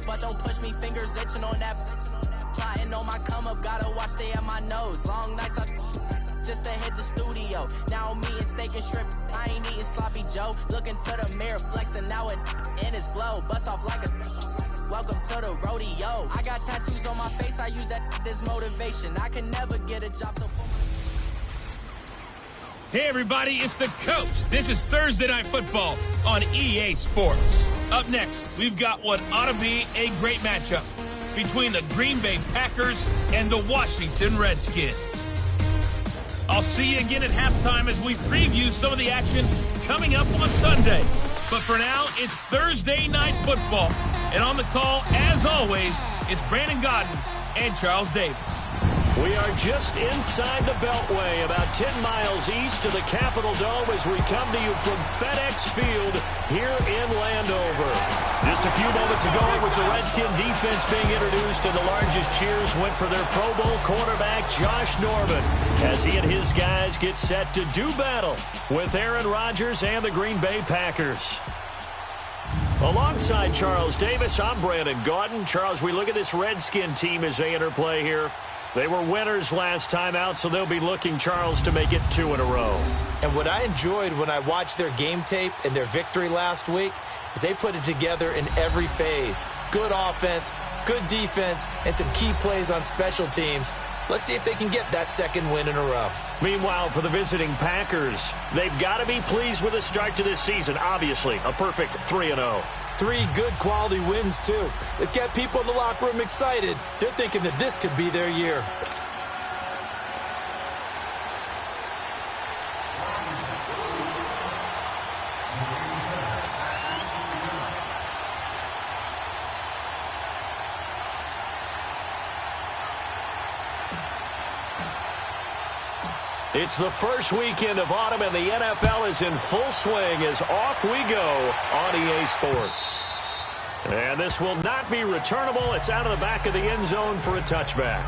but don't push me, fingers itching on that. Plotting on my come up, gotta watch stay at my nose. Long nights just to hit the studio. Now I'm eating steak and shrimp, I ain't eating sloppy Joe. Looking to the mirror, flexing now it in his glow. Bust off like a welcome to the rodeo. I got tattoos on my face, I use that as motivation. I can never get a job, so Hey everybody, it's the Coach. This is Thursday Night Football on EA Sports. Up next, we've got what ought to be a great matchup between the Green Bay Packers and the Washington Redskins. I'll see you again at halftime as we preview some of the action coming up on Sunday. But for now, it's Thursday Night Football. And on the call, as always, it's Brandon Godden and Charles Davis. We are just inside the Beltway, about 10 miles east of the Capitol Dome as we come to you from FedEx Field here in Landover. Just a few moments ago, it was the Redskin defense being introduced, and the largest cheers went for their Pro Bowl cornerback, Josh Norman, as he and his guys get set to do battle with Aaron Rodgers and the Green Bay Packers. Alongside Charles Davis, I'm Brandon Gaudin. Charles, we look at this Redskin team as they interplay here. They were winners last time out, so they'll be looking, Charles, to make it 2 in a row. And what I enjoyed when I watched their game tape and their victory last week is they put it together in every phase. Good offense, good defense, and some key plays on special teams. Let's see if they can get that second win in a row. Meanwhile, for the visiting Packers, they've got to be pleased with the start to this season. Obviously, a perfect 3-0. 3 good quality wins, too. It's got people in the locker room excited. They're thinking that this could be their year. It's the first weekend of autumn, and the NFL is in full swing as off we go on EA Sports. And this will not be returnable. It's out of the back of the end zone for a touchback.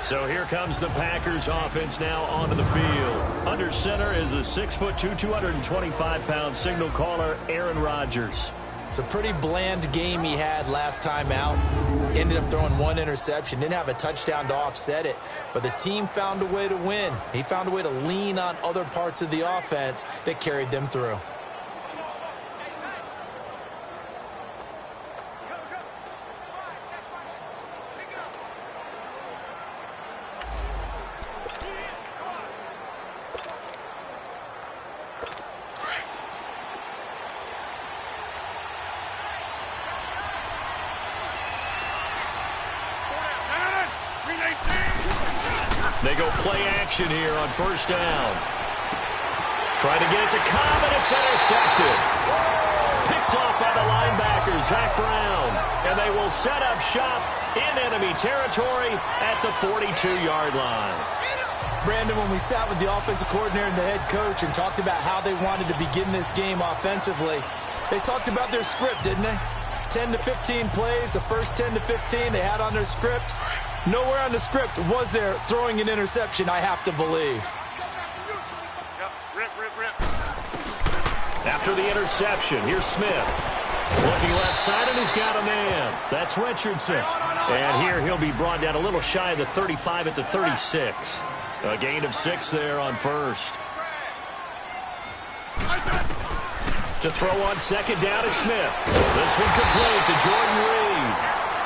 So here comes the Packers offense now onto the field. Under center is a 6'2", 225-pound signal caller, Aaron Rodgers. It's a pretty bland game he had last time out. Ended up throwing 1 interception. Didn't have a touchdown to offset it. But the team found a way to win. He found a way to lean on other parts of the offense that carried them through. They go play action here on first down. Trying to get it to Cobb, and it's intercepted. Picked off by the linebacker, Zach Brown. And they will set up shop in enemy territory at the 42-yard line. Brandon, when we sat with the offensive coordinator and the head coach and talked about how they wanted to begin this game offensively, they talked about their script, didn't they? 10 to 15 plays, the first 10 to 15 they had on their script. Nowhere on the script was there throwing an interception, I have to believe. After the interception, here's Smith. Looking left side, and he's got a man. That's Richardson. And here he'll be brought down a little shy of the 35 at the 36. A gain of 6 there on first. To throw on second down is Smith. This one complete to Jordan Reed.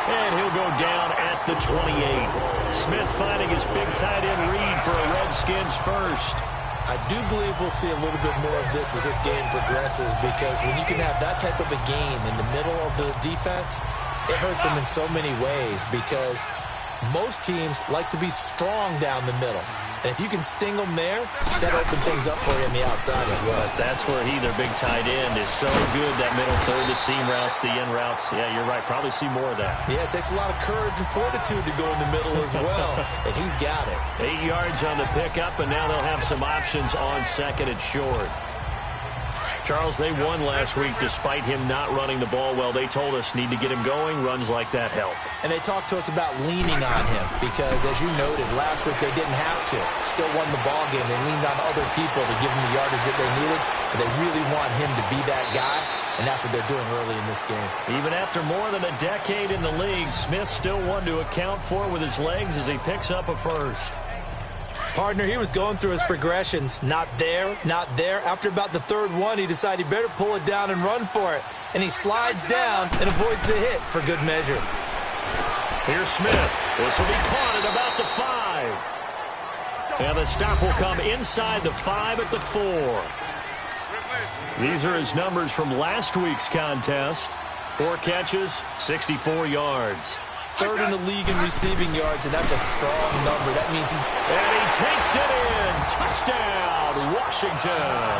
And he'll go down at the 28. Smith finding his big tight end Reed for a Redskins first. I do believe we'll see a little bit more of this as this game progresses, because when you can have that type of a gain in the middle of the defense, it hurts them in so many ways, because most teams like to be strong down the middle. And if you can sting them there, that opens things up for you on the outside as well. That's where their big tight end, is so good, that middle third, the seam routes, the in routes. Yeah, you're right. Probably see more of that. Yeah, it takes a lot of courage and fortitude to go in the middle as well. And he's got it. 8 yards on the pickup, and now they'll have some options on second and short. Charles, they won last week despite him not running the ball well. They told us need to get him going. Runs like that help. And they talked to us about leaning on him because, as you noted, last week they didn't have to. Still won the ball game. They leaned on other people to give them the yardage that they needed, but they really want him to be that guy. and that's what they're doing early in this game. Even after more than a decade in the league, Smith still one to account for with his legs as he picks up a first. Partner, he was going through his progressions. Not there, not there. After about the third one, he decided he better pull it down and run for it. And he slides down and avoids the hit for good measure. Here's Smith. This will be caught at about the 5. And the stop will come inside the 5 at the 4. These are his numbers from last week's contest. 4 catches, 64 yards. Third in the league in receiving yards, and that's a strong number. That means he's... And he takes it in. Touchdown, Washington.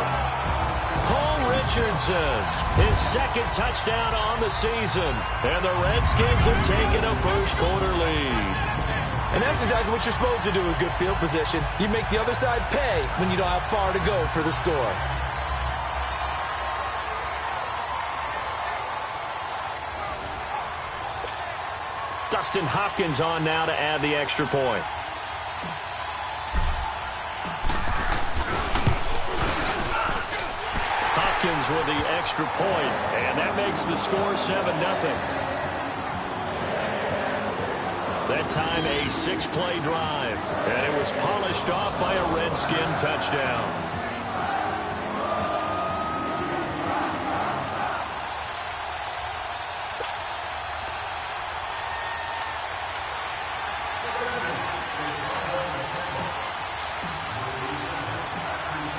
Paul Richardson, his second touchdown on the season. And the Redskins have taken a first-quarter lead. And that's exactly what you're supposed to do with good field position. You make the other side pay when you don't have far to go for the score. Dustin Hopkins on now to add the extra point. Hopkins with the extra point, and that makes the score 7-0. That time a 6-play drive, and it was polished off by a Redskin touchdown.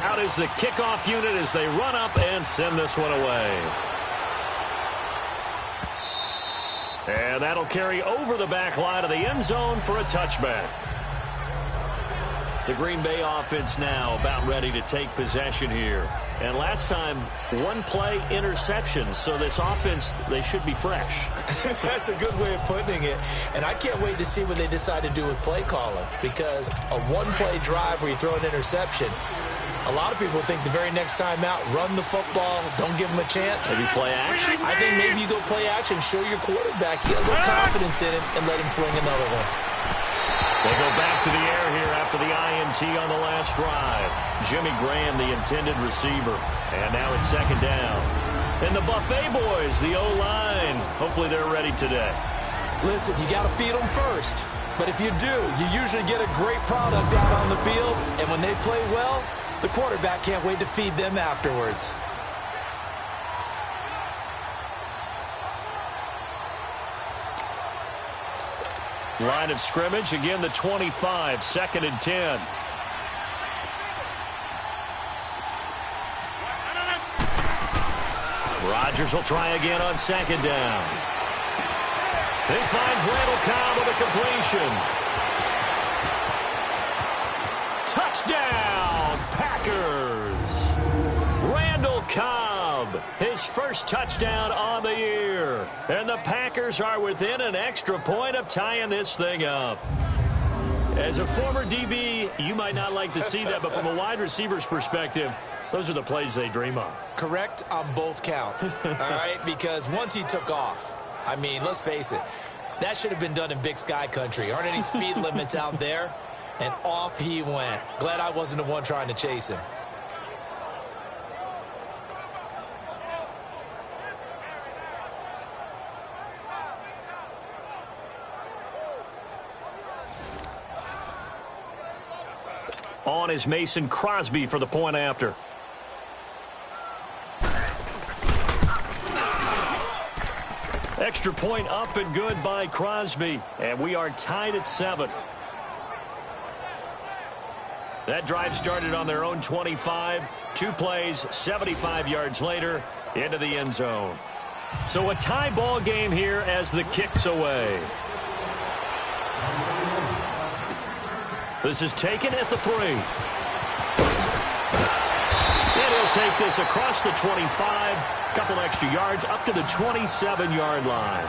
Out is the kickoff unit as they run up and send this one away. And that'll carry over the back line of the end zone for a touchback. The Green Bay offense now about ready to take possession here. And last time, 1-play interception. So this offense, they should be fresh. That's a good way of putting it. And I can't wait to see what they decide to do with play calling. Because a 1-play drive where you throw an interception, a lot of people think the very next time out, run the football, don't give them a chance. Maybe play action? I think maybe you go play action, show your quarterback, get a little confidence in him, and let him fling another one. They go back to the air here after the INT on the last drive. Jimmy Graham, the intended receiver. And now it's second down. And the Buffet boys, the O-line. Hopefully they're ready today. Listen, you got to feed them first. But if you do, you usually get a great product out on the field. And when they play well, the quarterback can't wait to feed them afterwards. Line of scrimmage, again the 25, 2nd and 10. Rodgers will try again on 2nd down. He finds Randall Cobb with a completion. Touchdown, Packers! Randall Cobb, his first touchdown on the year. And the Packers are within an extra point of tying this thing up. As a former DB, you might not like to see that, but from a wide receiver's perspective, those are the plays they dream of. Correct on both counts, all right? Because once he took off, I mean, let's face it, that should have been done in Big Sky Country. Aren't any speed limits out there? And off he went. Glad I wasn't the one trying to chase him. On is Mason Crosby for the point after. Extra point up and good by Crosby. And we are tied at 7. That drive started on their own 25. 2 plays, 75 yards later, into the end zone. So a tie ball game here as the kick's away. This is taken at the 3. And he'll take this across the 25. Couple extra yards up to the 27-yard line.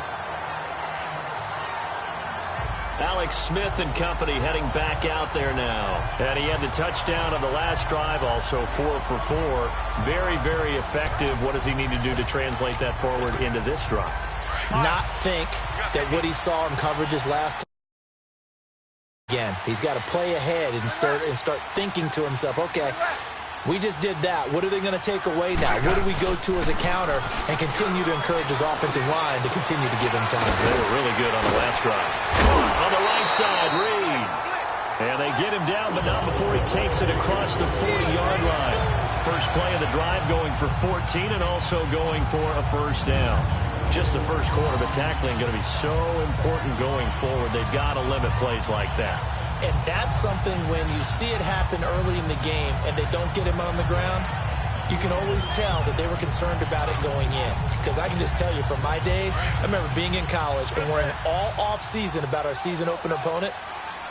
Alex Smith and company heading back out there now. And he had the touchdown on the last drive, also 4 for 4. Very, very effective. What does he need to do to translate that forward into this drive? Not think that what he saw in coverages last time. Again, he's got to play ahead and start thinking to himself, okay, We just did that. What are they going to take away now? What do we go to as a counter and continue to encourage his offensive line to continue to give him time? They were really good on the last drive. On the right side, Reed. And they get him down, but not before he takes it across the 40-yard line. First play of the drive going for 14 and also going for a first down. Just the first quarter, but tackling going to be so important going forward. They've got to limit plays like that. And that's something when you see it happen early in the game and they don't get him on the ground, you can always tell that they were concerned about it going in. Because I can just tell you from my days, I remember being in college and worrying all off-season about our season opener opponent,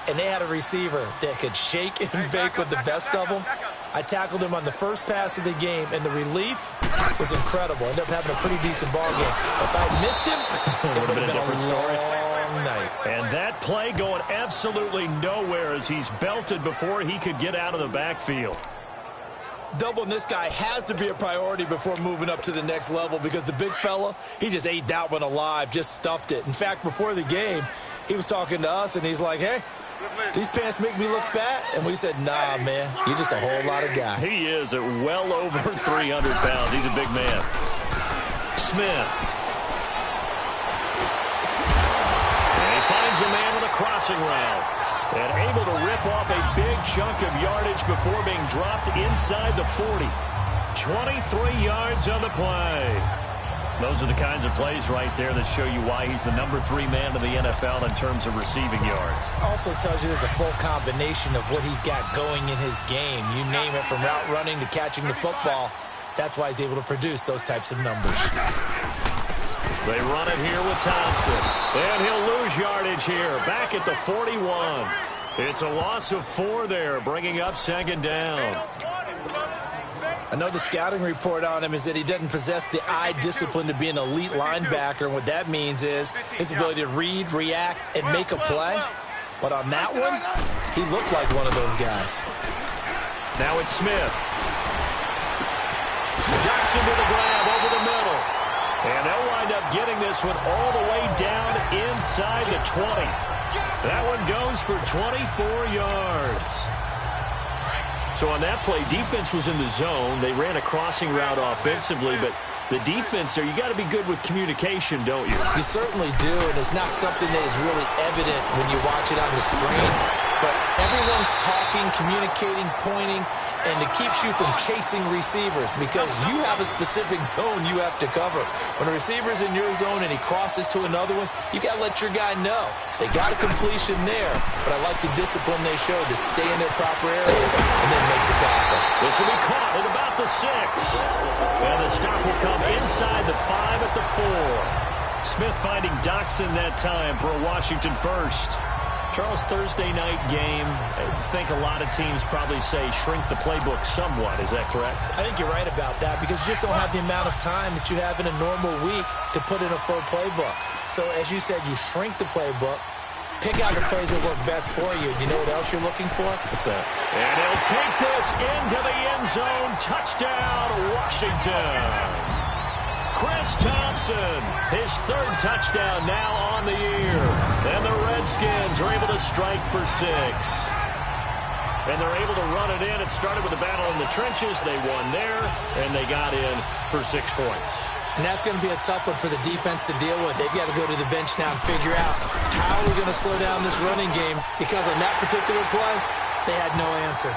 and they had a receiver that could shake and bake with the best of them. I tackled him on the first pass of the game, and the relief was incredible. Ended up having a pretty decent ball game. If I missed him, it would have been a different story. Night. And that play going absolutely nowhere as he's belted before he could get out of the backfield. Doubling this guy has to be a priority before moving up to the next level because the big fella, he just ate that one alive, just stuffed it. In fact, before the game, he was talking to us, and he's like, hey, these pants make me look fat. And we said, nah, man, you're just a whole lot of guy. He is at well over 300 pounds. He's a big man. Smith. Finds a man with a crossing route and able to rip off a big chunk of yardage before being dropped inside the 40. 23 yards on the play. Those are the kinds of plays right there that show you why he's the number 3 man in the NFL in terms of receiving yards. Also tells you there's a full combination of what he's got going in his game. You name it, from route running to catching the football. That's why he's able to produce those types of numbers. They run it here with Thompson. And he'll lose yardage here. Back at the 41. It's a loss of 4 there, bringing up second down. I know the scouting report on him is that he doesn't possess the eye discipline to be an elite linebacker. And what that means is his ability to read, react, and make a play. But on that one, he looked like one of those guys. Now it's Smith. Jackson to the grab over the middle. And they'll wind up getting this one all the way down inside the 20. That one goes for 24 yards. So on that play, defense was in the zone. They ran a crossing route offensively, but the defense there, you got to be good with communication, don't you? You certainly do, and it's not something that is really evident when you watch it on the screen. But everyone's talking, communicating, pointing, and it keeps you from chasing receivers because you have a specific zone you have to cover. When a receiver's in your zone and he crosses to another one, you got to let your guy know. They got a completion there, but I like the discipline they showed to stay in their proper areas and then make the tackle. This will be caught at about the 6. And the stop will come inside the 5 at the 4. Smith finding Doxson that time for a Washington first. Charles, Thursday night game, I think a lot of teams probably say shrink the playbook somewhat. Is that correct? I think you're right about that because you just don't have the amount of time that you have in a normal week to put in a full playbook. So as you said, you shrink the playbook, pick out the plays that work best for you. You know what else you're looking for? What's that? And he'll take this into the end zone. Touchdown, Washington. Chris Thompson, his 3rd touchdown now on the year. And the Redskins are able to strike for 6. And they're able to run it in. It started with a battle in the trenches. They won there, and they got in for 6 points. And that's going to be a tough one for the defense to deal with. They've got to go to the bench now and figure out how we're going to slow down this running game because on that particular play, they had no answer.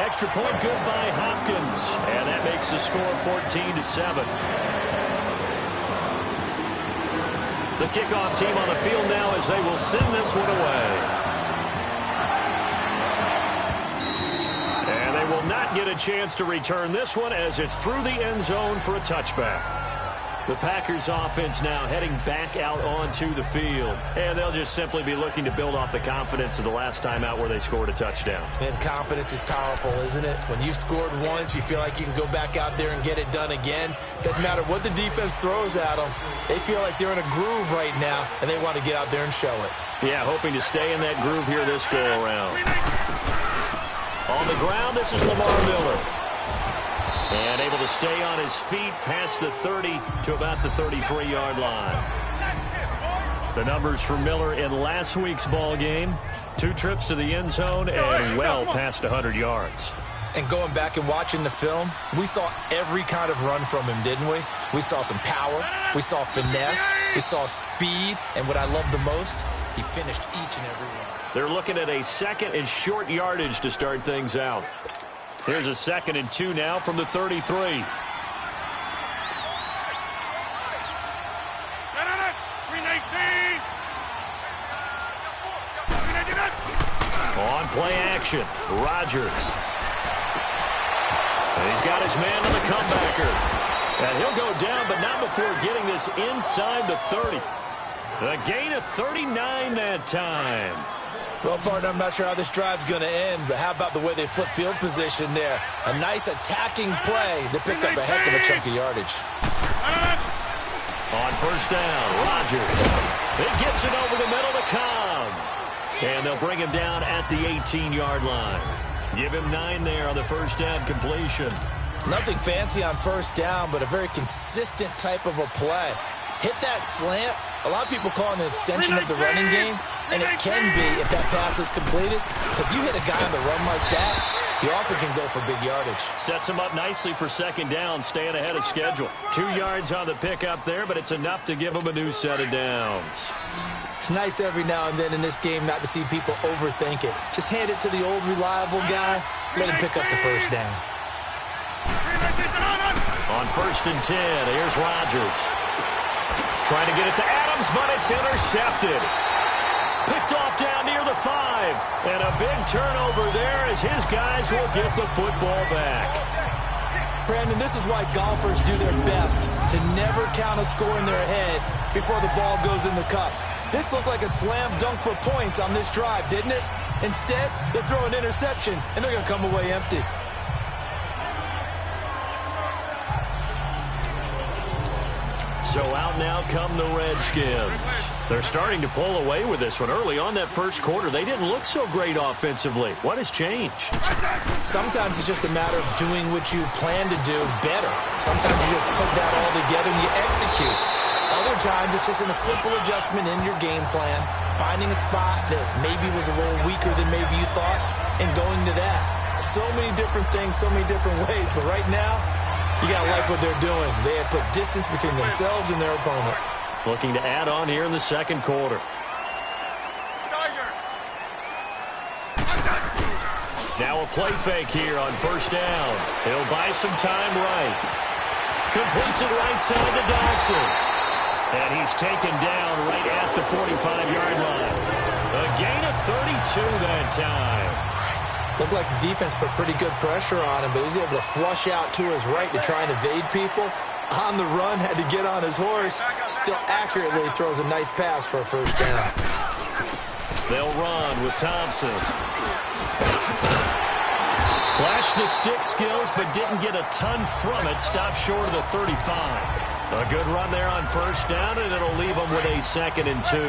Extra point good by Hopkins. And that makes the score 14-7. The kickoff team on the field now as they will send this one away. And they will not get a chance to return this one as it's through the end zone for a touchback. The Packers offense now heading back out onto the field. And they'll just simply be looking to build off the confidence of the last time out where they scored a touchdown. And confidence is powerful, isn't it? When you scored once, you feel like you can go back out there and get it done again. Doesn't matter what the defense throws at them. They feel like they're in a groove right now, and they want to get out there and show it. Yeah, hoping to stay in that groove here this go-around. On the ground, this is Lamar Miller. And able to stay on his feet past the 30 to about the 33-yard line. The numbers for Miller in last week's ball game. 2 trips to the end zone and well past 100 yards. And going back and watching the film, we saw every kind of run from him, didn't we? We saw some power, we saw finesse, we saw speed, and what I love the most, he finished each and every one. They're looking at a second and short yardage to start things out. Here's a 2nd and 2 now from the 33. On play action, Rodgers. And he's got his man on the comebacker. And he'll go down, but not before getting this inside the 30. A gain of 39 that time. Well, partner, I'm not sure how this drive's going to end, but how about the way they flip field position there? A nice attacking play that picked up a heck of a chunk of yardage. On first down, Rodgers. It gets it over the middle to Cobb. And they'll bring him down at the 18-yard line. Give him 9 there on the first down completion. Nothing fancy on first down, but a very consistent type of a play. Hit that slant. A lot of people call it an extension of the running game, and it can be if that pass is completed, because you hit a guy on the run like that, he often can go for big yardage. Sets him up nicely for second down, staying ahead of schedule. 2 yards on the pickup there, but it's enough to give him a new set of downs. It's nice every now and then in this game not to see people overthink it. Just hand it to the old reliable guy, let him pick up the first down. On first and 10, here's Rodgers. Trying to get it to Adams, but it's intercepted. Picked off down near the 5. And a big turnover there as his guys will get the football back. Brandon, this is why golfers do their best to never count a score in their head before the ball goes in the cup. This looked like a slam dunk for points on this drive, didn't it? Instead, they throw an interception, and they're going to come away empty. So out now come the Redskins. They're starting to pull away with this one. Early on that first quarter, they didn't look so great offensively. What has changed? Sometimes it's just a matter of doing what you plan to do better. Sometimes you just put that all together and you execute. Other times it's just in a simple adjustment in your game plan, finding a spot that maybe was a little weaker than maybe you thought, and going to that. So many different things, so many different ways, but right now, you got to like what they're doing. They have put distance between themselves and their opponent. Looking to add on here in the second quarter. Now a play fake here on first down. He'll buy some time right. Completes it right side to Dodson. And he's taken down right at the 45-yard line. A gain of 32 that time. Looked like the defense put pretty good pressure on him, but he's able to flush out to his right to try and evade people. On the run, had to get on his horse. Still accurately throws a nice pass for a first down. They'll run with Thompson. Flashed the stick skills, but didn't get a ton from it. Stopped short of the 35. A good run there on first down, and it'll leave them with a 2nd and 2.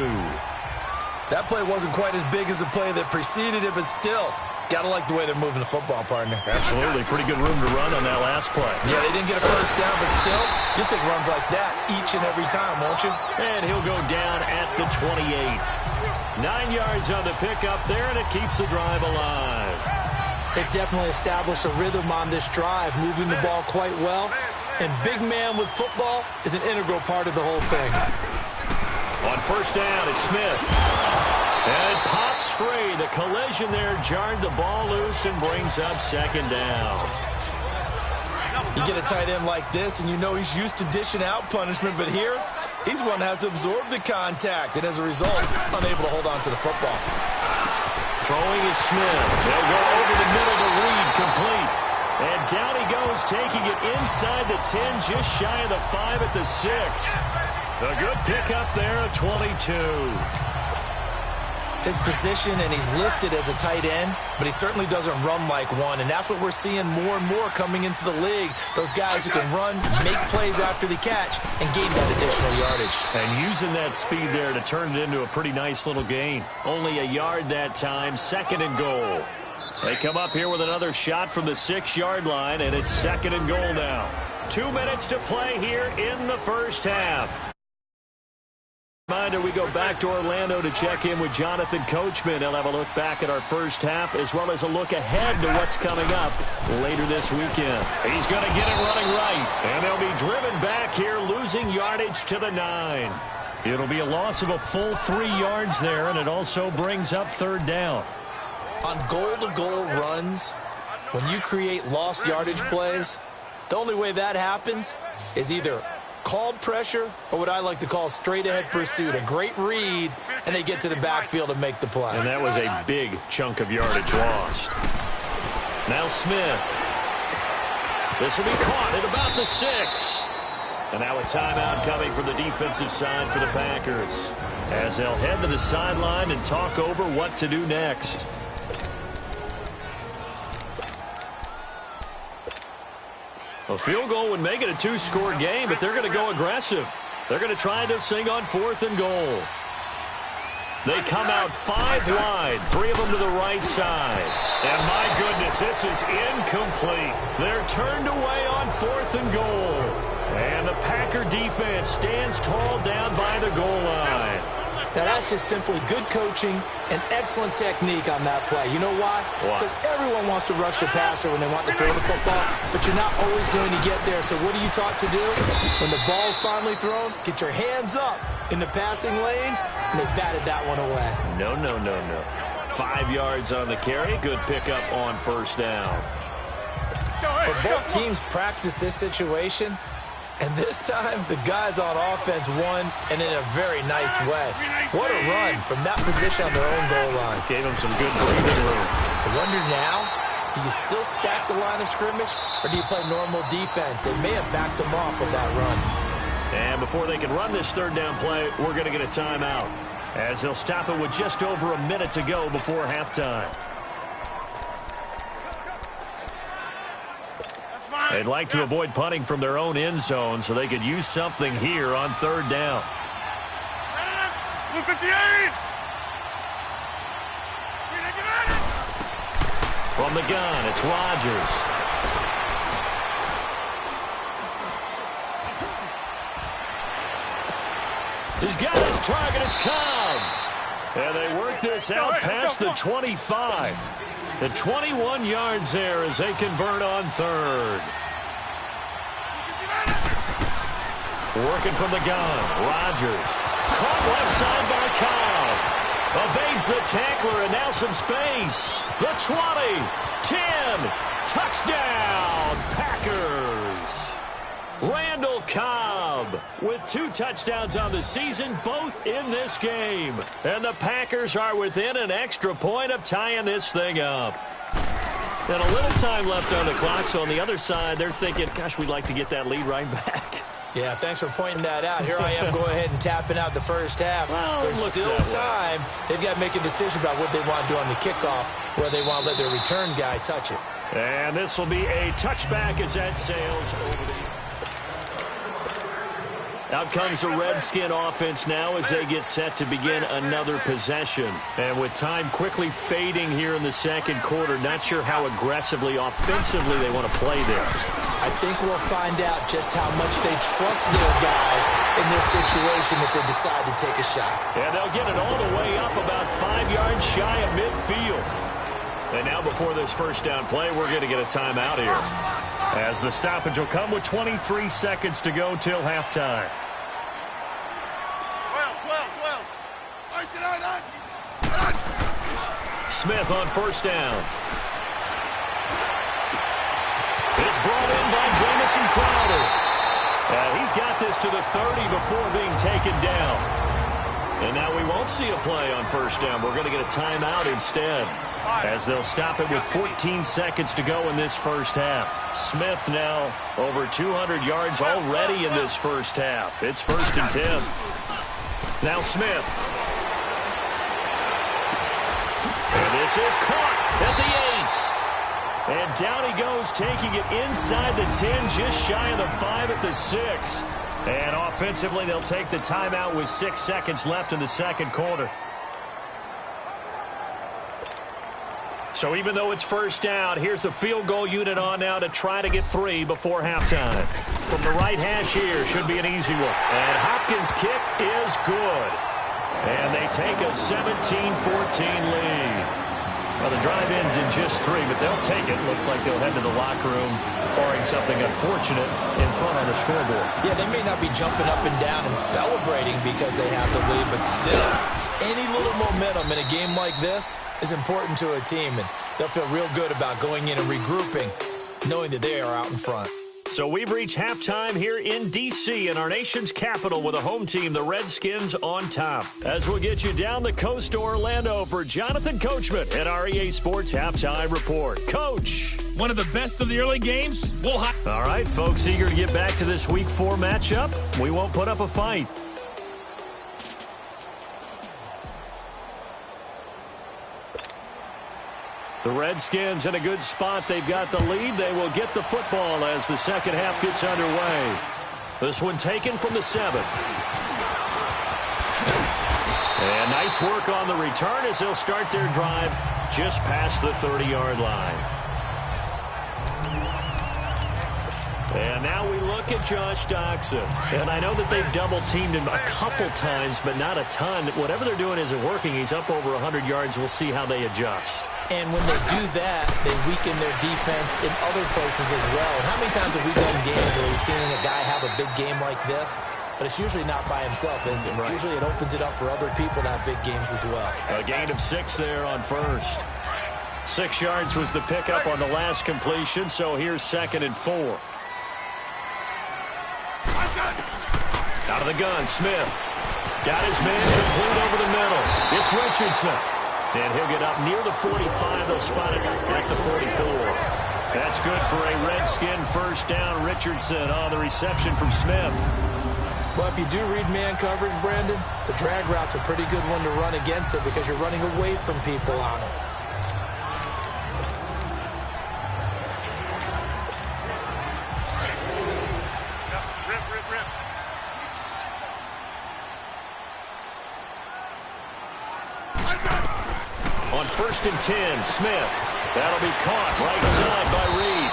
That play wasn't quite as big as the play that preceded it, but still, got to like the way they're moving the football, partner. Absolutely. Pretty good room to run on that last play. Yeah, they didn't get a first down, but still, you'll take runs like that each and every time, won't you? And he'll go down at the 28. 9 yards on the pickup there, and it keeps the drive alive. They've definitely established a rhythm on this drive, moving the ball quite well. And big man with football is an integral part of the whole thing. On first down, it's Smith. And it pops free. The collision there jarred the ball loose and brings up second down. You get a tight end like this, and you know he's used to dishing out punishment, but here, he's one that has to absorb the contact, and as a result, unable to hold on to the football. Throwing is Smith. They'll go over the middle to Reed, complete. And down he goes, taking it inside the 10, just shy of the 5 at the 6. A good pickup there at 22. His position, and he's listed as a tight end, but he certainly doesn't run like one, and that's what we're seeing more and more coming into the league. Those guys who can run, make plays after the catch, and gain that additional yardage. And using that speed there to turn it into a pretty nice little gain. Only a yard that time, 2nd and goal. They come up here with another shot from the 6-yard line, and it's 2nd and goal now. 2 minutes to play here in the first half. Reminder, we go back to Orlando to check in with Jonathan Coachman. He'll have a look back at our first half as well as a look ahead to what's coming up later this weekend. He's going to get it running right, and they'll be driven back here, losing yardage to the 9. It'll be a loss of a full 3 yards there, and it also brings up third down. On goal-to-goal runs, when you create lost yardage plays, the only way that happens is either called pressure or what I like to call straight-ahead pursuit. A great read, and they get to the backfield and make the play. And that was a big chunk of yardage lost. Now Smith. This will be caught at about the 6. And now a timeout coming from the defensive side for the Packers, as they'll head to the sideline and talk over what to do next. A field goal would make it a 2-score game, but they're going to go aggressive. They're going to try this thing on 4th and goal. They come out 5 wide, 3 of them to the right side. And my goodness, this is incomplete. They're turned away on 4th and goal. And the Packer defense stands tall down by the goal line. Now, that's just simply good coaching and excellent technique on that play. You know why? Because everyone wants to rush the passer when they want to throw the football, but you're not always going to get there. So what are you taught to do? When the ball's finally thrown, get your hands up in the passing lanes, and they batted that one away. No, no, no, no. 5 yards on the carry. Good pickup on first down. For both teams practice this situation, and this time, the guys on offense won, and in a very nice way. What a run from that position on their own goal line. Gave them some good breathing room. I wonder now, do you still stack the line of scrimmage, or do you play normal defense? They may have backed them off with that run. And before they can run this third down play, we're going to get a timeout, as they'll stop it with just over a minute to go before halftime. They'd like to avoid punting from their own end zone so they could use something here on third down. Blue 58! From the gun, it's Rodgers. He's got his target, it's Cobb. And they work this out past the 25. The 21 yards there as they convert on third. Working from the gun, Rodgers. Caught left side by Cobb. Evades the tackler, and now some space. The 20, 10, touchdown, Packers. Randall Cobb with 2 touchdowns on the season, both in this game. And the Packers are within an extra point of tying this thing up. And a little time left on the clock, so on the other side, they're thinking, gosh, we'd like to get that lead right back. Yeah, thanks for pointing that out. Here I am going ahead and tapping out the first half. Well, there's still time. They've got to make a decision about what they want to do on the kickoff, where they want to let their return guy touch it. And this will be a touchback as that sails over the... Out comes the Redskin offense now as they get set to begin another possession. And with time quickly fading here in the second quarter, not sure how aggressively, offensively they want to play this. I think we'll find out just how much they trust their guys in this situation if they decide to take a shot. And they'll get it all the way up about 5 yards shy of midfield. And now before this first down play, we're going to get a timeout here, as the stoppage will come with 23 seconds to go till halftime. 12. Smith on first down. It's brought in by Jamison Crowder. He's got this to the 30 before being taken down. And now we won't see a play on first down. We're going to get a timeout instead, as they'll stop it with 14 seconds to go in this first half. Smith now over 200 yards already in this first half. It's 1st and 10. Now Smith. And this is caught at the 8. And down he goes, taking it inside the 10, just shy of the 5 at the 6. And offensively, they'll take the timeout with 6 seconds left in the second quarter. So even though it's first down, here's the field goal unit on now to try to get 3 before halftime. From the right hash here, should be an easy one. And Hopkins' kick is good. And they take a 17-14 lead. Well, the drive ends in just 3, but they'll take it. Looks like they'll head to the locker room, barring something unfortunate in front on the scoreboard. Yeah, they may not be jumping up and down and celebrating because they have the lead, but still, any little momentum in a game like this is important to a team, and they'll feel real good about going in and regrouping, knowing that they are out in front. So we've reached halftime here in D.C. in our nation's capital with a home team, the Redskins, on top. As we'll get you down the coast to Orlando for Jonathan Coachman at our EA Sports Halftime Report. Coach. One of the best of the early games. All right, folks, eager to get back to this Week 4 matchup. We won't put up a fight. The Redskins in a good spot. They've got the lead. They will get the football as the second half gets underway. This one taken from the 7. And nice work on the return as they'll start their drive just past the 30-yard line. And now we look at Josh Doxson. And I know that they've double-teamed him a couple times, but not a ton. Whatever they're doing isn't working. He's up over 100 yards. We'll see how they adjust. And when they do that, they weaken their defense in other places as well. And how many times have we done games where we've seen a guy have a big game like this? But it's usually not by himself, is it? Right. Usually it opens it up for other people to have big games as well. A gain of 6 there on first. 6 yards was the pickup on the last completion, so here's 2nd and 4. Out of the gun, Smith. Got his man complete over the middle. It's Richardson. And he'll get up near the 45. They'll spot it at the 44. That's good for a Redskin first down. Richardson on the reception from Smith. Well, if you do read man coverage, Brandon, the drag route's a pretty good one to run against it because you're running away from people on it. On 1st and 10, Smith. That'll be caught right side by Reed.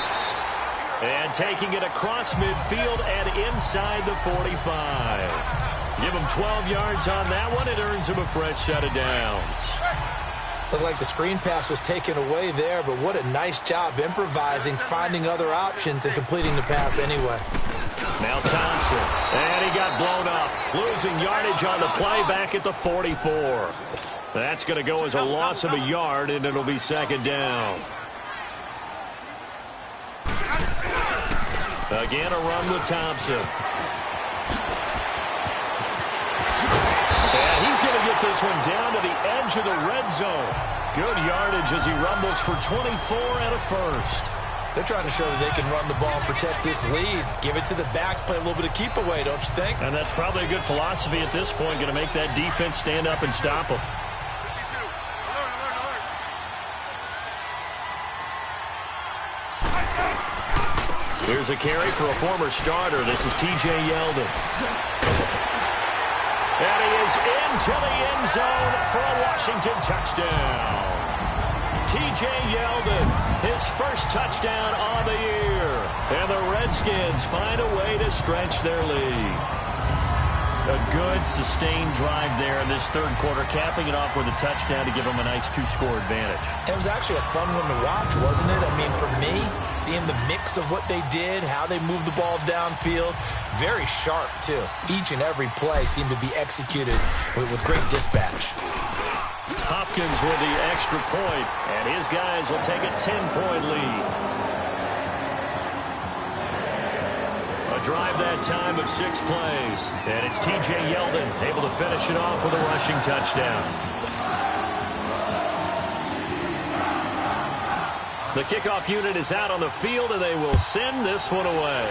And taking it across midfield and inside the 45. Give him 12 yards on that one. It earns him a fresh set of downs. Looked like the screen pass was taken away there, but what a nice job improvising, finding other options, and completing the pass anyway. Now Thompson. And he got blown up. Losing yardage on the play back at the 44. That's going to go as a loss of a yard, and it'll be 2nd down. Again, a run with Thompson. And he's going to get this one down to the edge of the red zone. Good yardage as he rumbles for 24 and a first. They're trying to show that they can run the ball and protect this lead. Give it to the backs, play a little bit of keep away, don't you think? And that's probably a good philosophy at this point, going to make that defense stand up and stop them. Here's a carry for a former starter. This is T.J. Yeldon. And he is into the end zone for a Washington touchdown. T.J. Yeldon, his first touchdown on the year. And the Redskins find a way to stretch their lead. A good, sustained drive there in this third quarter, capping it off with a touchdown to give them a nice 2-score advantage. It was actually a fun one to watch, wasn't it? I mean, for me, seeing the mix of what they did, how they moved the ball downfield, very sharp, too. Each and every play seemed to be executed with great dispatch. Hopkins with the extra point, and his guys will take a 10-point lead. A drive that time of 6 plays. And it's T.J. Yeldon able to finish it off with a rushing touchdown. The kickoff unit is out on the field, and they will send this one away.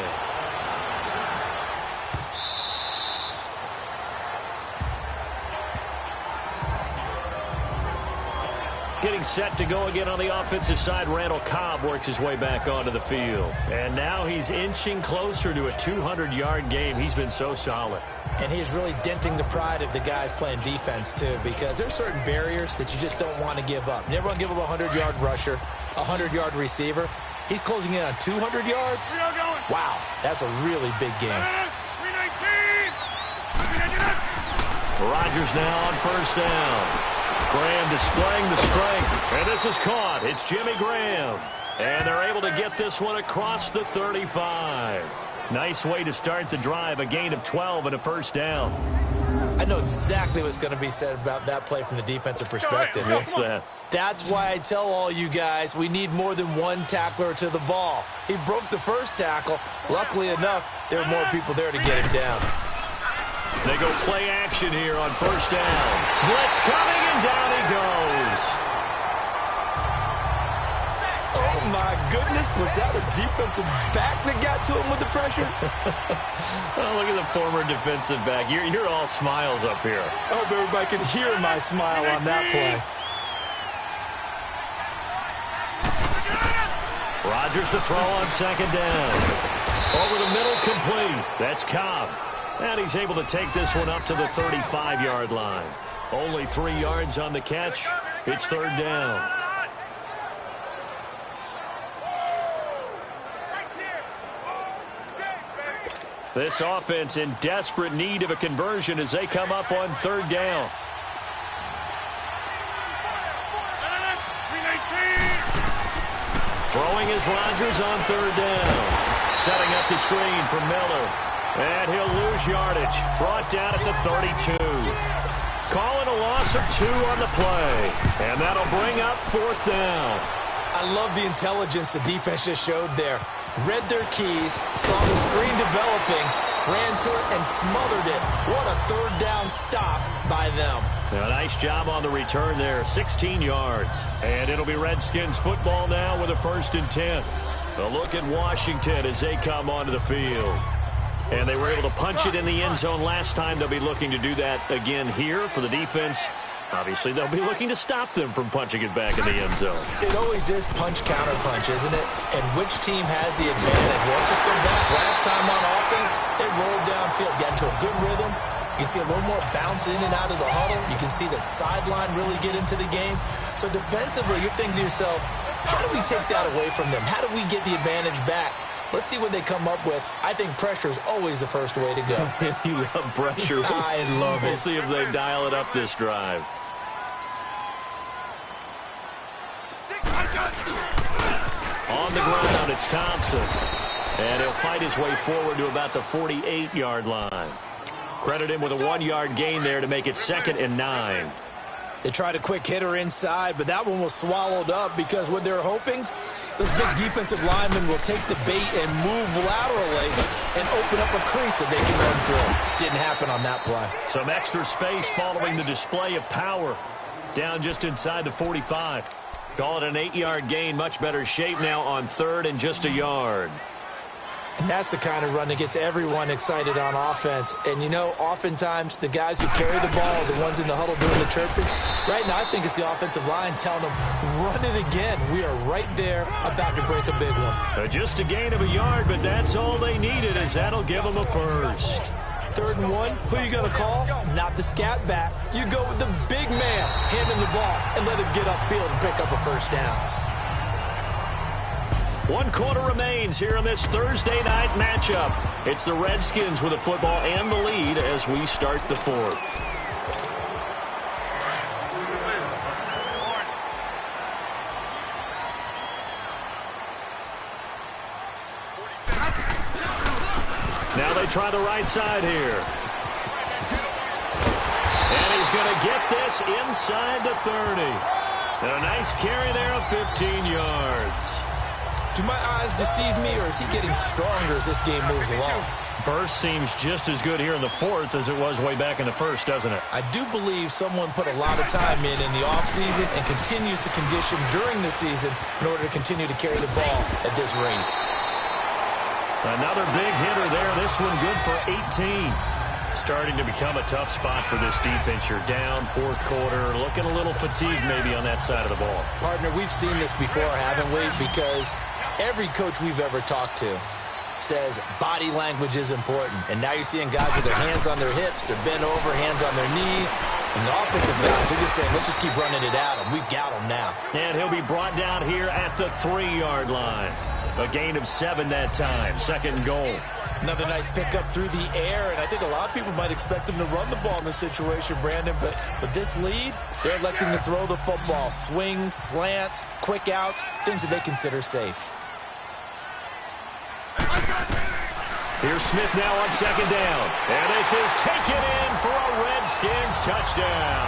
Getting set to go again on the offensive side, Randall Cobb works his way back onto the field. And now he's inching closer to a 200-yard game. He's been so solid. And he's really denting the pride of the guys playing defense, too, because there's certain barriers that you just don't want to give up. You never want to give up a 100-yard rusher, a 100-yard receiver. He's closing in on 200 yards. Wow, that's a really big game. Rodgers now on first down. Graham displaying the strength. And this is caught. It's Jimmy Graham. And they're able to get this one across the 35. Nice way to start the drive. A gain of 12 and a first down. I know exactly what's going to be said about that play from the defensive perspective. What's that? That's why I tell all you guys we need more than one tackler to the ball. He broke the first tackle. Luckily enough, there were more people there to get him down. They go play action here on first down. Blitz coming, and down he goes. Oh, my goodness. Was that a defensive back that got to him with the pressure? Oh, look at the former defensive back. You're all smiles up here. I hope everybody can hear my smile on that play. Rodgers to throw on second down. Over the middle, complete. That's Cobb. And he's able to take this one up to the 35-yard line. Only 3 yards on the catch. It's third down. This offense in desperate need of a conversion as they come up on third down. Throwing is Rodgers on third down. Setting up the screen for Miller. And he'll lose yardage. Brought down at the 32. Calling a loss of 2 on the play. And that'll bring up fourth down. I love the intelligence the defense just showed there. Read their keys, saw the screen developing, ran to it, and smothered it. What a third down stop by them. A nice job on the return there, 16 yards. And it'll be Redskins football now with a 1st and 10. A look at Washington as they come onto the field. And they were able to punch it in the end zone last time. They'll be looking to do that again here for the defense. Obviously, they'll be looking to stop them from punching it back in the end zone. It always is punch-counter-punch, isn't it? And which team has the advantage? Well, let's just go back. Last time on offense, they rolled downfield, got into a good rhythm. You can see a little more bounce in and out of the huddle. You can see the sideline really get into the game. So defensively, you're thinking to yourself, how do we take that away from them? How do we get the advantage back? Let's see what they come up with. I think pressure is always the first way to go. You love pressure. I love it. We'll see if they dial it up this drive. On the ground, it's Thompson. And he'll fight his way forward to about the 48-yard line. Credit him with a 1-yard gain there to make it 2nd and 9. They tried a quick hitter inside, but that one was swallowed up because what they're hoping, those big defensive linemen will take the bait and move laterally and open up a crease that they can run through. Didn't happen on that play. Some extra space following the display of power. Down just inside the 45. Call it an 8-yard gain. Much better shape now on 3rd and just a yard. And that's the kind of run that gets everyone excited on offense. And, you know, oftentimes the guys who carry the ball are the ones in the huddle doing the chirping. Right now, I think it's the offensive line telling them, run it again. We are right there about to break a big one. Just a gain of a yard, but that's all they needed, as that'll give them a 1st. 3rd and 1, who are you going to call? Not the scat back. You go with the big man, hand him the ball, and let him get upfield and pick up a 1st down. 1 quarter remains here in this Thursday night matchup. It's the Redskins with the football and the lead as we start the 4th. Now they try the right side here. And he's going to get this inside the 30. And a nice carry there of 15 yards. Do my eyes deceive me, or is he getting stronger as this game moves along? Burst seems just as good here in the 4th as it was way back in the 1st, doesn't it? I do believe someone put a lot of time in the offseason and continues to condition during the season in order to continue to carry the ball at this rate. Another big hitter there. This one good for 18. Starting to become a tough spot for this defense. You're down 4th quarter, looking a little fatigued maybe on that side of the ball. Partner, we've seen this before, haven't we? Because every coach we've ever talked to, says body language is important. And now you're seeing guys with their hands on their hips, they're bent over, hands on their knees. And the offensive guys, they're just saying, let's just keep running it at him. We've got him now. And he'll be brought down here at the 3-yard line. A gain of 7 that time. 2nd and goal. Another nice pickup through the air, and I think a lot of people might expect him to run the ball in this situation, Brandon, but with this lead, they're electing to throw the football. Swings, slants, quick outs, things that they consider safe. Here's Smith now on 2nd down. And this is taken in for a Redskins touchdown.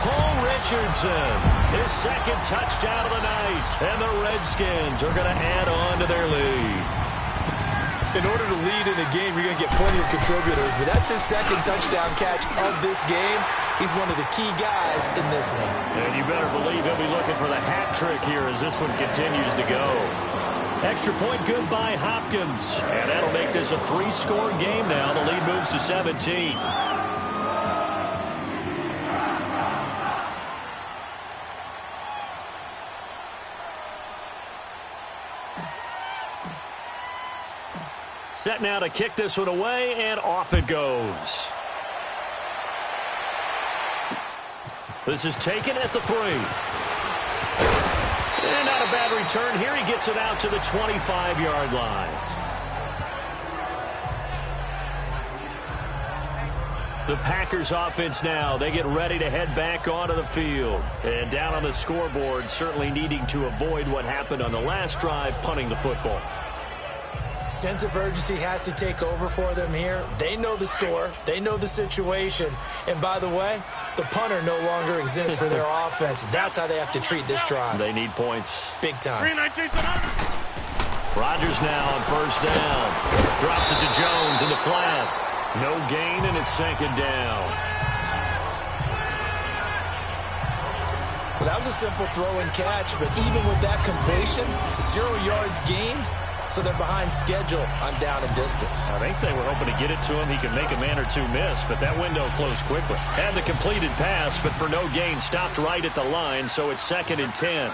Paul Richardson, his 2nd touchdown of the night. And the Redskins are going to add on to their lead. In order to lead in a game, you're going to get plenty of contributors, but that's his 2nd touchdown catch of this game. He's one of the key guys in this one. And you better believe he'll be looking for the hat trick here as this one continues to go. Extra point good by Hopkins. And that'll make this a 3-score game now. The lead moves to 17. Set now to kick this one away, and off it goes. This is taken at the 3. And not a bad return here. He gets it out to the 25-yard line. The Packers offense now, they get ready to head back onto the field. And down on the scoreboard, certainly needing to avoid what happened on the last drive, punting the football. Sense of urgency has to take over for them here. They know the score. They know the situation. And by the way, the punter no longer exists for their offense. That's how they have to treat this drive. They need points. Big time. Rodgers now on 1st down. Drops it to Jones in the flat. No gain, and it's 2nd down. Well, that was a simple throw and catch, but even with that completion, 0 yards gained. So they're behind schedule on down and distance. I think they were hoping to get it to him. He could make a man or two miss, but that window closed quickly. Had the completed pass, but for no gain, stopped right at the line, so it's 2nd and 10.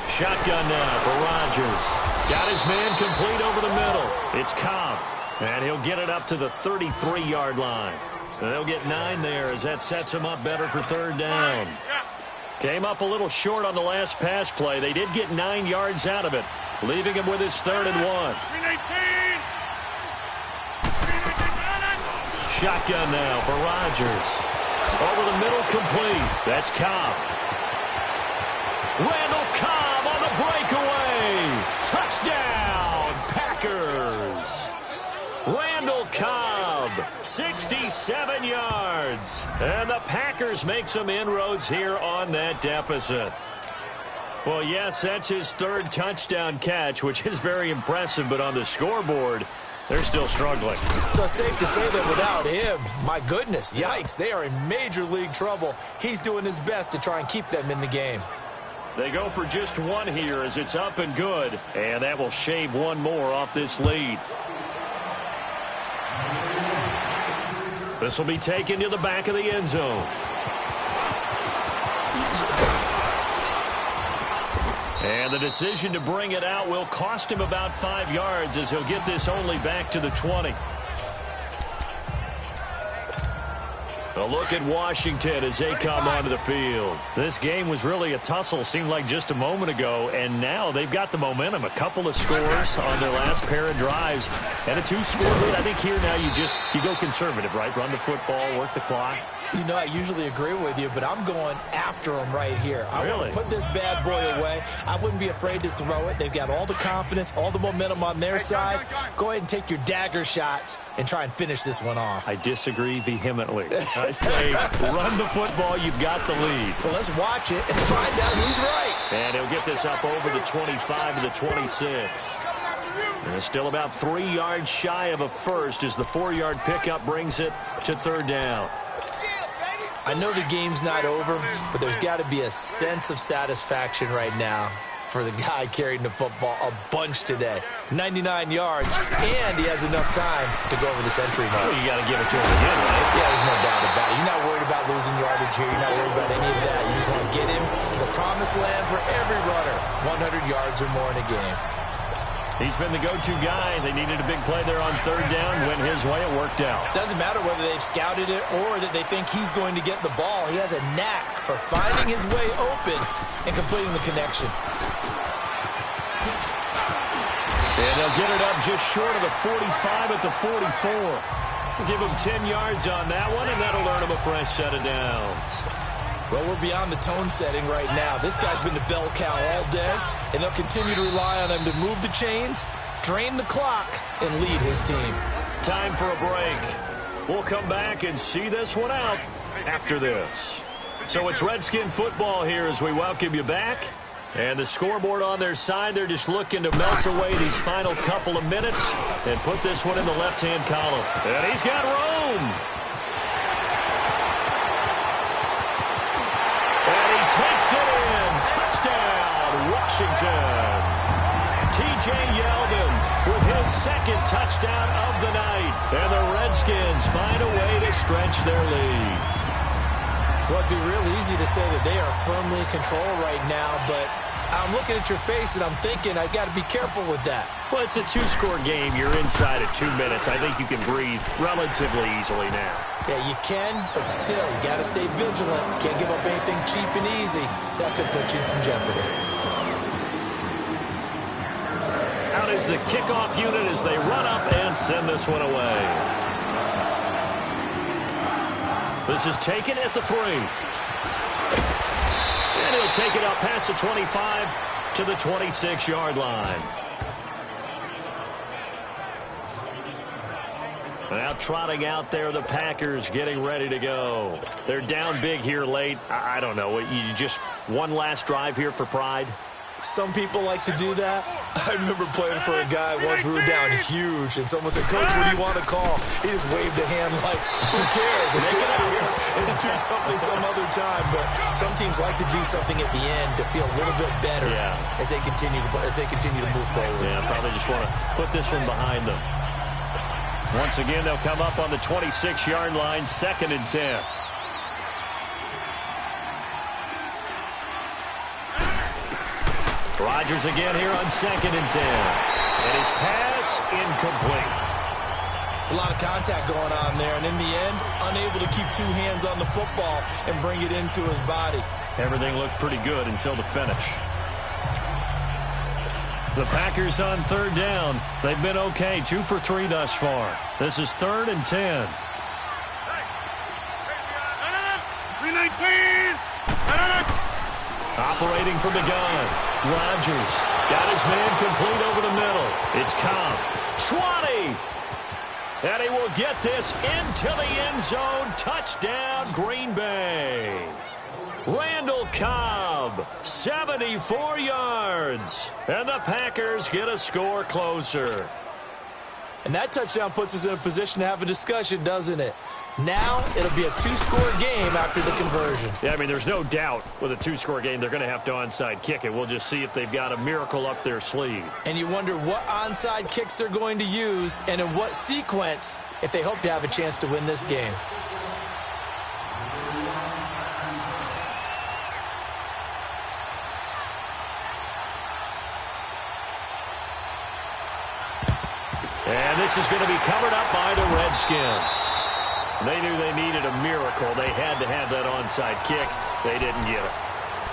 Shotgun now for Rodgers. Got his man complete over the middle. It's Cobb, and he'll get it up to the 33-yard line. And they'll get 9 there as that sets him up better for 3rd down. Came up a little short on the last pass play. They did get 9 yards out of it, leaving him with his 3rd and 1. Shotgun now for Rodgers. Over the middle, complete. That's Cobb. Randall Cobb on the breakaway. Touchdown, Packers. Randall Cobb, 67 yards. And the Packers make some inroads here on that deficit. Well, yes, that's his 3rd touchdown catch, which is very impressive, but on the scoreboard, they're still struggling. So safe to say that without him, my goodness, yikes, they are in major league trouble. He's doing his best to try and keep them in the game. They go for just 1 here as it's up and good, and that will shave 1 more off this lead. This will be taken to the back of the end zone. And the decision to bring it out will cost him about 5 yards as he'll get this only back to the 20. A look at Washington as they come onto the field. This game was really a tussle, seemed like just a moment ago, and now they've got the momentum. A couple of scores on their last pair of drives, and a 2-score lead. I think here now you go conservative, right? Run the football, work the clock. You know, I usually agree with you, but I'm going after him right here. I really want to put this bad boy away. I wouldn't be afraid to throw it. They've got all the confidence, all the momentum on their side. Go ahead and take your dagger shots and try and finish this one off. I disagree vehemently. I say run the football. You've got the lead. Well, let's watch it and find out who's right. And he'll get this up over the 25 to the 26. And still about 3 yards shy of a first as the 4-yard pickup brings it to 3rd down. I know the game's not over, but there's got to be a sense of satisfaction right now for the guy carrying the football a bunch today. 99 yards, and he has enough time to go over the century mark. Well, you got to give it to him again, right? Yeah, there's no doubt about it. You're not worried about losing yardage here. You're not worried about any of that. You just want to get him to the promised land for every runner. 100 yards or more in a game. He's been the go-to guy. They needed a big play there on third down. Went his way. It worked out. Doesn't matter whether they've scouted it or that they think he's going to get the ball. He has a knack for finding his way open and completing the connection. And they'll get it up just short of the 45 at the 44. We'll give him 10 yards on that one, and that'll earn him a fresh set of downs. Well, we're beyond the tone setting right now. This guy's been the bell cow all day, and they'll continue to rely on him to move the chains, drain the clock, and lead his team. Time for a break. We'll come back and see this one out after this. So it's Redskin football here as we welcome you back. And the scoreboard on their side, they're just looking to melt away these final couple of minutes and put this one in the left-hand column. And he's got room. Takes it in. Touchdown, Washington. T.J. Yeldon with his second touchdown of the night. And the Redskins find a way to stretch their lead. Well, it'd be real easy to say that they are firmly in control right now, but I'm looking at your face and I'm thinking I've got to be careful with that. Well, it's a two-score game. You're inside at 2 minutes. I think you can breathe relatively easily now. Yeah, you can, but still, you got to stay vigilant. Can't give up anything cheap and easy. That could put you in some jeopardy. Out is the kickoff unit as they run up and send this one away. This is taken at the 3. And he'll take it up past the 25 to the 26-yard line. Now trotting out there, the Packers getting ready to go. They're down big here late. I don't know. You just one last drive here for pride? Some people like to do that. I remember playing for a guy once. We were down huge, and someone said, "Coach, what do you want to call?" He just waved a hand like, "Who cares? Let's get out of here and do something some other time." But some teams like to do something at the end to feel a little bit better as they continue to move forward. Yeah, probably just want to put this one behind them. Once again, they'll come up on the 26-yard line, 2nd and 10. Rodgers again here on 2nd and 10. And his pass incomplete. It's a lot of contact going on there, and in the end, unable to keep two hands on the football and bring it into his body. Everything looked pretty good until the finish. The Packers on 3rd down. They've been okay, 2 for 3 thus far. This is 3rd and 10. 319. Operating from the gun. Rodgers got his man complete over the middle. It's Cobb. 20. And he will get this into the end zone. Touchdown, Green Bay. Randall Cobb, 74 yards. And the Packers get a score closer. And that touchdown puts us in a position to have a discussion, doesn't it? Now it'll be a 2-score game after the conversion. Yeah, I mean, there's no doubt with a 2-score game they're going to have to onside kick it. We'll just see if they've got a miracle up their sleeve. And you wonder what onside kicks they're going to use and in what sequence if they hope to have a chance to win this game. And this is going to be covered up by the Redskins. They knew they needed a miracle. They had to have that onside kick. They didn't get it.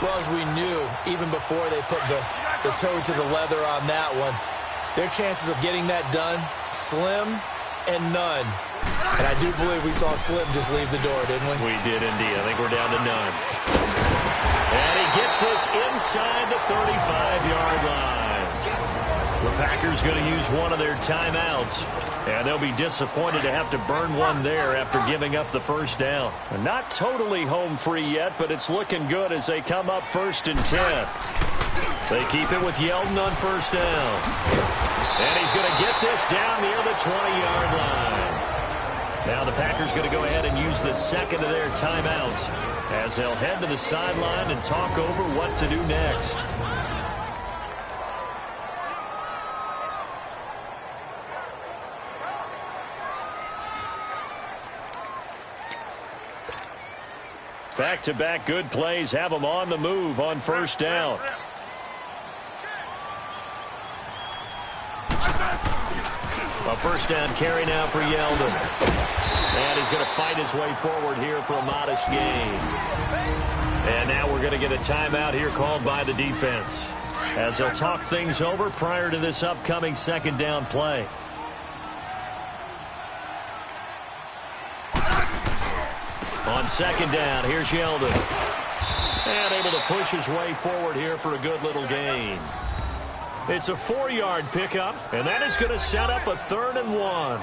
Well, as we knew, even before they put the toe to the leather on that one, their chances of getting that done, slim and none. And I do believe we saw Slim just leave the door, didn't we? We did indeed. I think we're down to none. And he gets this inside the 35-yard line. The Packers going to use one of their timeouts. And they'll be disappointed to have to burn one there after giving up the first down. Not totally home free yet, but it's looking good as they come up 1st and 10. They keep it with Yeldon on 1st down. And he's going to get this down near the 20-yard line. Now the Packers going to go ahead and use the second of their timeouts as they'll head to the sideline and talk over what to do next. Back-to-back good plays have them on the move on first down. A first down carry now for Yeldon. And he's going to fight his way forward here for a modest gain. And now we're going to get a timeout here called by the defense, as they'll talk things over prior to this upcoming second down play. On second down, here's Yeldon. And able to push his way forward here for a good little gain. It's a 4-yard pickup, and that is going to set up a 3rd and 1.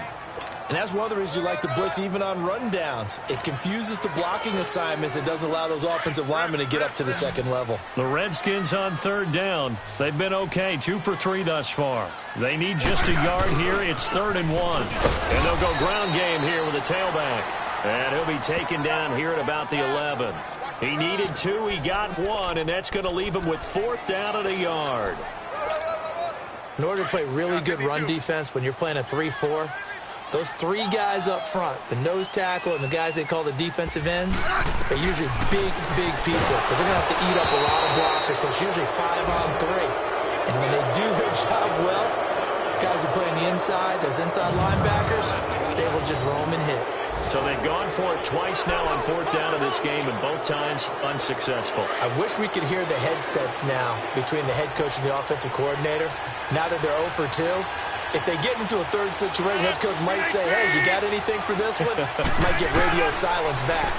And that's one of the reasons you like to blitz even on run downs. It confuses the blocking assignments. It doesn't allow those offensive linemen to get up to the second level. The Redskins on 3rd down. They've been okay, 2 for 3 thus far. They need just a yard here. It's 3rd and 1. And they'll go ground game here with a tailback. And he'll be taken down here at about the 11. He needed 2. He got 1, and that's going to leave him with 4th down and a yard. In order to play really good run defense when you're playing a 3-4, those 3 guys up front, the nose tackle and the guys they call the defensive ends, are usually big people because they're going to have to eat up a lot of blockers because it's usually 5-on-3. And when they do their job well, guys who play on the inside, those inside linebackers, they will just roam and hit. So they've gone for it twice now on 4th down in this game, and both times unsuccessful. I wish we could hear the headsets now between the head coach and the offensive coordinator. Now that they're 0 for 2, if they get into a 3rd situation, head coach might say, hey, you got anything for this one? Might get radio silence back.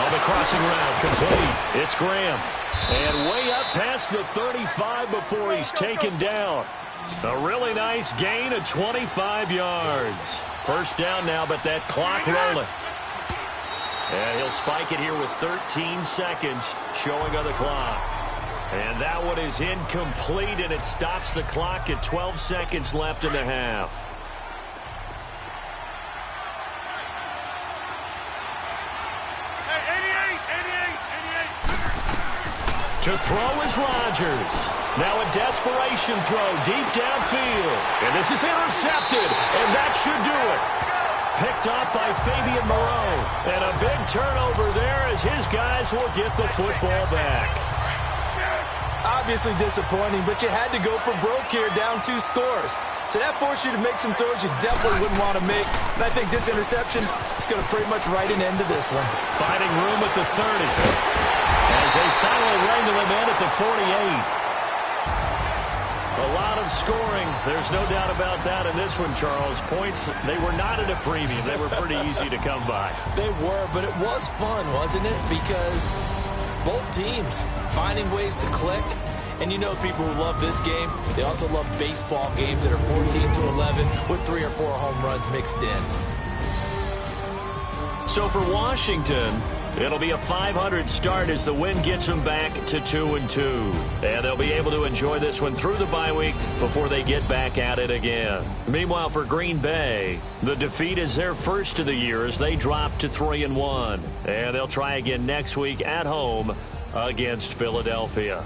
On the crossing route, complete. It's Graham. And way up past the 35 before he's taken down. A really nice gain of 25 yards. First down now, but that clock rolling. And he'll spike it here with 13 seconds showing on the clock. And that one is incomplete, and it stops the clock at 12 seconds left in the half. To throw is Rodgers. Now a desperation throw deep downfield. And this is intercepted, and that should do it. Picked up by Fabian Moreau. And a big turnover there as his guys will get the football back. Obviously disappointing, but you had to go for broke here, down 2 scores. So that forced you to make some throws you definitely wouldn't want to make. And I think this interception is going to pretty much write an end to this one. Finding room at the 30. As they finally wrangle him in at the 48. A lot of scoring. There's no doubt about that in this one, Charles. Points, they were not at a premium. They were pretty easy to come by. They were, but it was fun, wasn't it? Because both teams finding ways to click. And you know people who love this game, they also love baseball games that are 14-11 with 3 or 4 home runs mixed in. So for Washington, it'll be a .500 start as the win gets them back to 2-2. And they'll be able to enjoy this one through the bye week before they get back at it again. Meanwhile, for Green Bay, the defeat is their first of the year as they drop to 3-1. And they'll try again next week at home against Philadelphia.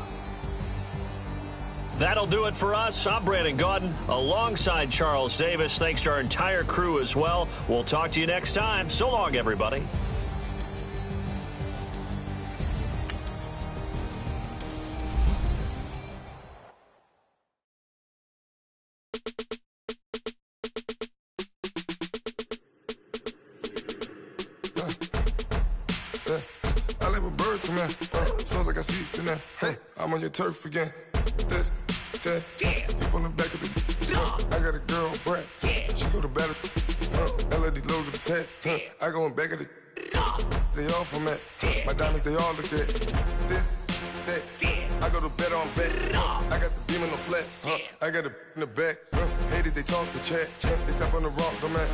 That'll do it for us. I'm Brandon Gaudin alongside Charles Davis. Thanks to our entire crew as well. We'll talk to you next time. So long, everybody. I let my birds come in. Sounds like I see it in there. I'm on your turf again. This, that, you from the back of the. I got a girl, Brad. She go to battle. LED logo the tag. I go in back of the. They all from that. My diamonds, they all look at. This, that. I go to bed on bed. I got the beam in the flats. I got it in the back. Haters, they talk the chat. They step on the rock, the man.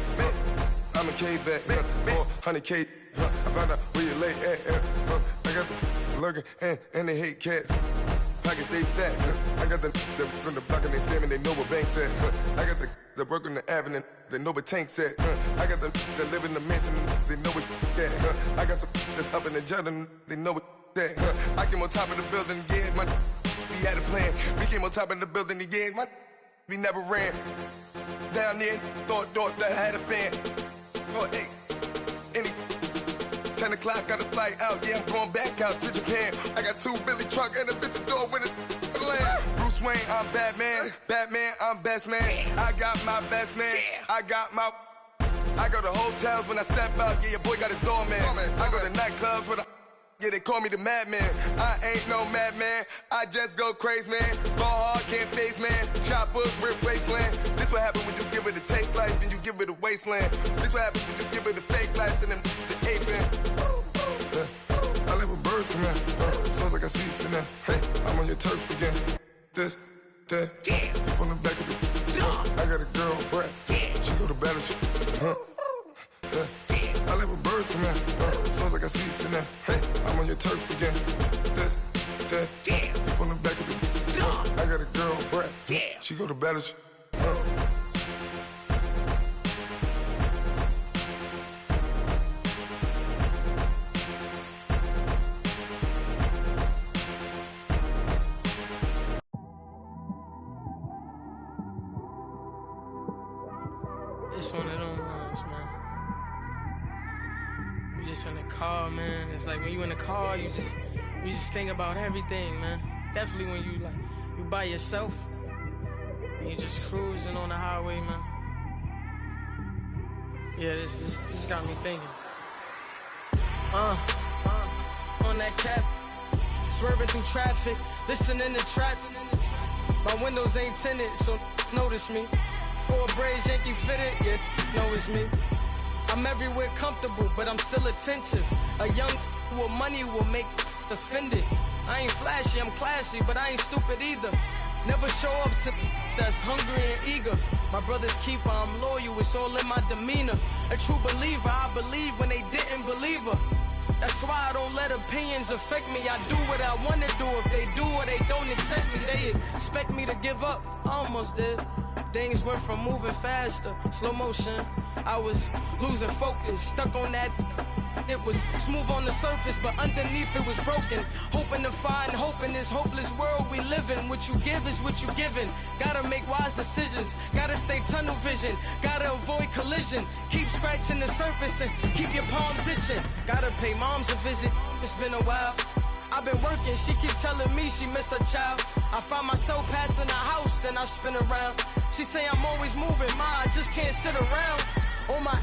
I'm a K back. 400K. I found out where you lay at. I got the lurking and they hate cats. Pockets stay fat. I got the from the block and they scamming, they know what banks at. I got the work on the avenue, they know what tanks at. I got the live in the mansion, they know what that. I got some that's up in the jungle, they know what that. I came on top of the building, yeah, my we had a plan. We came on top of the building, yeah, my we never ran. Down there, thought that I had a fan. Oh, hey, any 10 o'clock. o'clock, got a flight out. Yeah, I'm going back out to Japan. I got 2 Billy truck and a bitch door with a land. Bruce Wayne, I'm Batman. Batman, I'm best man. I got my best man. I go to hotels when I step out. Yeah, your boy got a doorman. I go to nightclubs with a. Yeah, they call me the madman. I ain't no madman. I just go crazy, man. Ball hard, can't face, man. Choppers, rip wasteland. This what happen when you give it a taste life, then you give it a wasteland. This what happens when you give it a fake life, then the ape in. I live with birds come in. Sounds like I see it in there. Hey, I'm on your turf again. This, that. You from the back of the. I got a girl, Brett. She go to battleship. I live with birds come in. Sounds like I see it in there. Hey, I'm on your turf again. This, that. You from the back of the. I got a girl, Brett. She go to battleship. It's one of them ones, man. You just in the car, man. It's like when you in the car, you just think about everything, man. Definitely when you by yourself and you just cruising on the highway, man. Yeah, this got me thinking. On that cap, swerving through traffic, listening to trap. My windows ain't tinted, so notice me. 4 braids, Yankee fitted, yeah, know it's me. I'm everywhere comfortable, but I'm still attentive. A young with money will make offended. I ain't flashy, I'm classy, but I ain't stupid either. Never show up to that's hungry and eager. My brother's keeper, I'm loyal, it's all in my demeanor. A true believer, I believe when they didn't believe her. That's why I don't let opinions affect me. I do what I want to do. If they do or they don't accept me, they expect me to give up. I almost did. Things went from moving faster, slow motion. I was losing focus, stuck on that. It was smooth on the surface, but underneath it was broken. Hoping to find hope in this hopeless world we live in. What you give is what you given. Gotta make wise decisions. Gotta stay tunnel vision. Gotta avoid collision. Keep scratching the surface and keep your palms itching. Gotta pay moms a visit. It's been a while. I've been working, she keep telling me she miss her child. I find myself passing the house, then I spin around. She say I'm always moving, I just can't sit around. Oh my,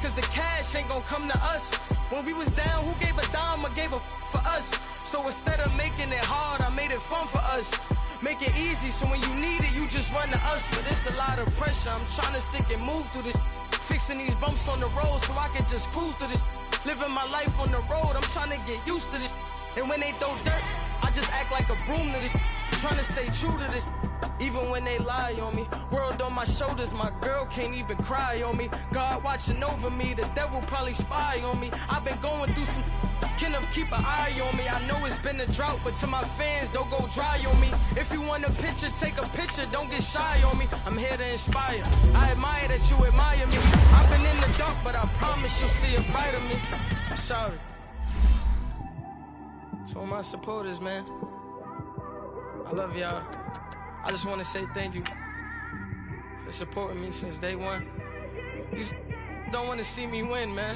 cause the cash ain't gonna come to us. When we was down, who gave a dime or gave a for us? So instead of making it hard, I made it fun for us. Make it easy, so when you need it, you just run to us. But it's a lot of pressure, I'm trying to stick and move through this. Fixing these bumps on the road so I can just cruise to this. Living my life on the road, I'm trying to get used to this. And when they throw dirt, I just act like a broom to this. Trying to stay true to this. Even when they lie on me. World on my shoulders, my girl can't even cry on me. God watching over me, the devil probably spy on me. I've been going through some Kenneth, keep an eye on me. I know it's been a drought, but to my fans, don't go dry on me. If you want a picture, take a picture, don't get shy on me. I'm here to inspire. I admire that you admire me. I've been in the dark, but I promise you'll see a bright of me. I'm sorry. To all my supporters, man, I love y'all. I just want to say thank you for supporting me since day one. You don't want to see me win, man.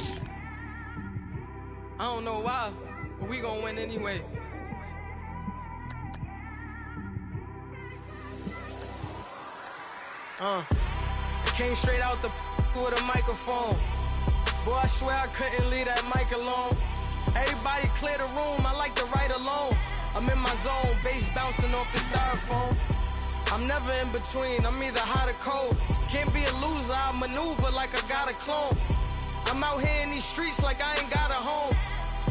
I don't know why, but we gonna win anyway. I came straight out the with a microphone. Boy, I swear I couldn't leave that mic alone. Everybody clear the room, I like to write alone. I'm in my zone, bass bouncing off the styrofoam. I'm never in between, I'm either hot or cold. Can't be a loser, I maneuver like I got a clone. I'm out here in these streets like I ain't got a home.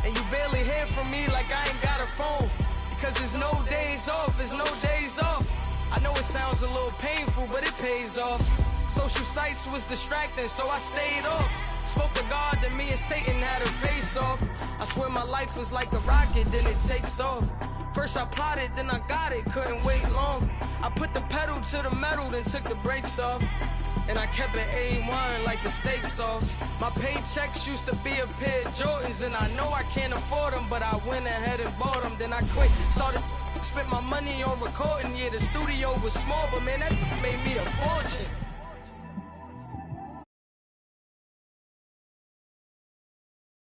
And you barely hear from me like I ain't got a phone. Because there's no days off, there's no days off. I know it sounds a little painful, but it pays off. Social sites was distracting, so I stayed off. Spoke to God, then me and Satan had a face off. I swear my life was like a rocket, then it takes off. First I plotted, then I got it, couldn't wait long. I put the pedal to the metal, then took the brakes off. And I kept it A1 like the steak sauce. My paychecks used to be a pair of Jordans, and I know I can't afford them, but I went ahead and bought them. Then I quit, started, spent my money on recording. Yeah, the studio was small, but man, that made me a fortune.